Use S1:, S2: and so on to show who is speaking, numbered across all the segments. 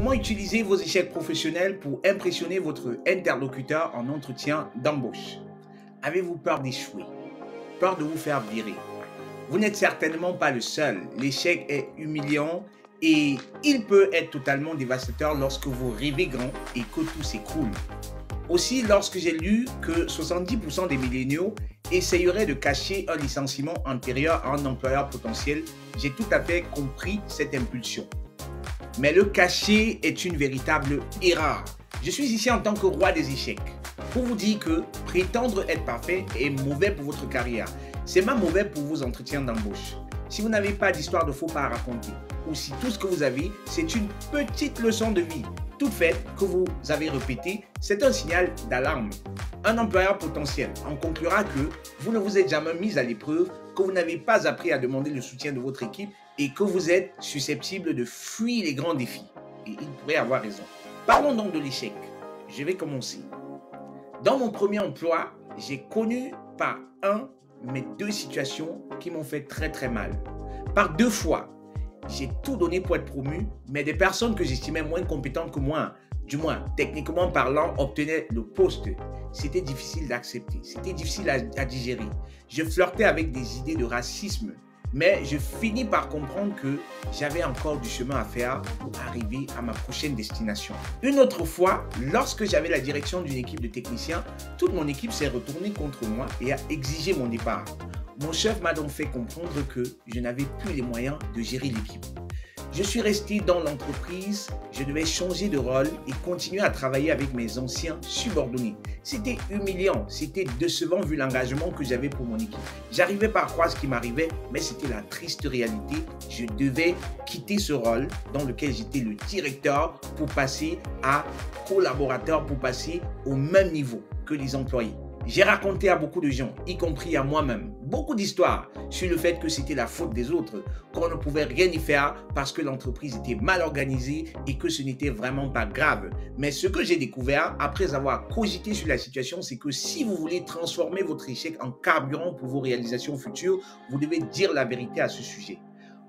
S1: Comment utiliser vos échecs professionnels pour impressionner votre interlocuteur en entretien d'embauche? Avez-vous peur d'échouer? Peur de vous faire virer? Vous n'êtes certainement pas le seul. L'échec est humiliant et il peut être totalement dévastateur lorsque vous rêvez grand et que tout s'écroule. Aussi, lorsque j'ai lu que 70% des milléniaux essayeraient de cacher un licenciement antérieur à un employeur potentiel, j'ai tout à fait compris cette impulsion. Mais le cacher est une véritable erreur. Je suis ici en tant que roi des échecs pour vous dire que prétendre être parfait est mauvais pour votre carrière. C'est même mauvais pour vos entretiens d'embauche. Si vous n'avez pas d'histoire de faux pas à raconter, ou si tout ce que vous avez, c'est une petite leçon de vie, toute faite que vous avez répétée, c'est un signal d'alarme. Un employeur potentiel en conclura que vous ne vous êtes jamais mis à l'épreuve, que vous n'avez pas appris à demander le soutien de votre équipe et que vous êtes susceptible de fuir les grands défis. Et il pourrait avoir raison. Parlons donc de l'échec. Je vais commencer. Dans mon premier emploi, j'ai connu par mais deux situations qui m'ont fait très mal. Par deux fois, j'ai tout donné pour être promu, mais des personnes que j'estimais moins compétentes que moi, du moins techniquement parlant, obtenaient le poste. C'était difficile d'accepter, c'était difficile à digérer. Je flirtais avec des idées de racisme, mais je finis par comprendre que j'avais encore du chemin à faire pour arriver à ma prochaine destination. Une autre fois, lorsque j'avais la direction d'une équipe de techniciens, toute mon équipe s'est retournée contre moi et a exigé mon départ. Mon chef m'a donc fait comprendre que je n'avais plus les moyens de gérer l'équipe. Je suis resté dans l'entreprise, je devais changer de rôle et continuer à travailler avec mes anciens subordonnés. C'était humiliant, c'était décevant vu l'engagement que j'avais pour mon équipe. J'arrivais pas à croire ce qui m'arrivait, mais c'était la triste réalité. Je devais quitter ce rôle dans lequel j'étais le directeur pour passer à collaborateur, pour passer au même niveau que les employés. J'ai raconté à beaucoup de gens, y compris à moi-même, beaucoup d'histoires sur le fait que c'était la faute des autres, qu'on ne pouvait rien y faire parce que l'entreprise était mal organisée et que ce n'était vraiment pas grave. Mais ce que j'ai découvert après avoir cogité sur la situation, c'est que si vous voulez transformer votre échec en carburant pour vos réalisations futures, vous devez dire la vérité à ce sujet.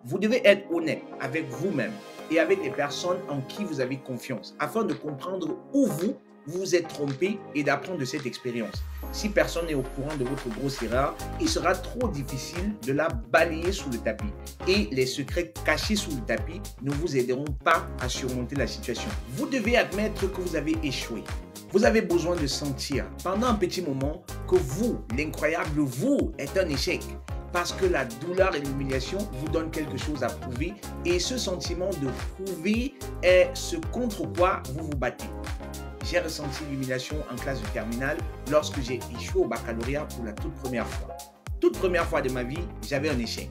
S1: Vous devez être honnête avec vous-même et avec les personnes en qui vous avez confiance afin de comprendre où vous vous êtes trompé et d'apprendre de cette expérience. Si personne n'est au courant de votre grosse erreur, il sera trop difficile de la balayer sous le tapis. Et les secrets cachés sous le tapis ne vous aideront pas à surmonter la situation. Vous devez admettre que vous avez échoué. Vous avez besoin de sentir pendant un petit moment que vous, l'incroyable vous, êtes un échec. Parce que la douleur et l'humiliation vous donnent quelque chose à prouver et ce sentiment de prouver est ce contre quoi vous vous battez. J'ai ressenti l'humiliation en classe de terminale lorsque j'ai échoué au baccalauréat pour la toute première fois. Toute première fois de ma vie, j'avais un échec.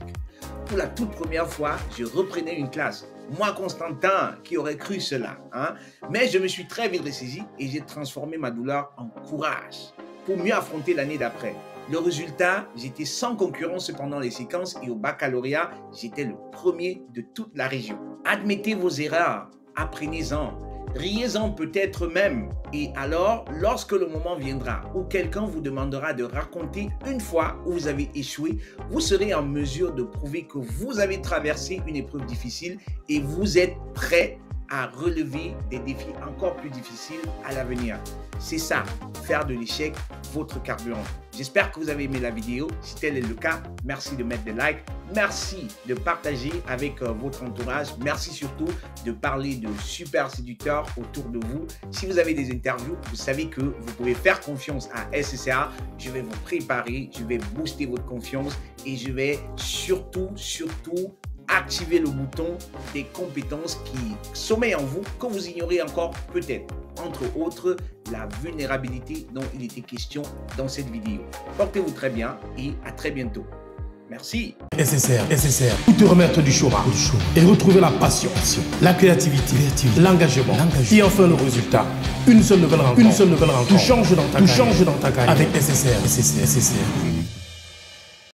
S1: Pour la toute première fois, je reprenais une classe. Moi, Constantin, qui aurait cru cela, hein? Mais je me suis très vite ressaisi et j'ai transformé ma douleur en courage pour mieux affronter l'année d'après. Le résultat, j'étais sans concurrence pendant les séquences et au baccalauréat, j'étais le premier de toute la région. Admettez vos erreurs, apprenez-en. Riez-en peut-être même. Et alors, lorsque le moment viendra où quelqu'un vous demandera de raconter une fois où vous avez échoué, vous serez en mesure de prouver que vous avez traversé une épreuve difficile et vous êtes prêt à relever des défis encore plus difficiles à l'avenir. C'est ça, faire de l'échec votre carburant. J'espère que vous avez aimé la vidéo. Si tel est le cas, merci de mettre des likes. Merci de partager avec votre entourage. Merci surtout de parler de super séducteurs autour de vous. Si vous avez des interviews, vous savez que vous pouvez faire confiance à SSA. Je vais vous préparer, je vais booster votre confiance et je vais surtout activer le bouton des compétences qui sommeillent en vous, que vous ignorez encore peut-être. Entre autres, la vulnérabilité dont il était question dans cette vidéo. Portez-vous très bien et à très bientôt. Merci.
S2: SSR, pour te remettre du chômage et retrouver la passion, la créativité, l'engagement et enfin le résultat. Une seule nouvelle rencontre. Tu changes dans ta carrière avec SSR.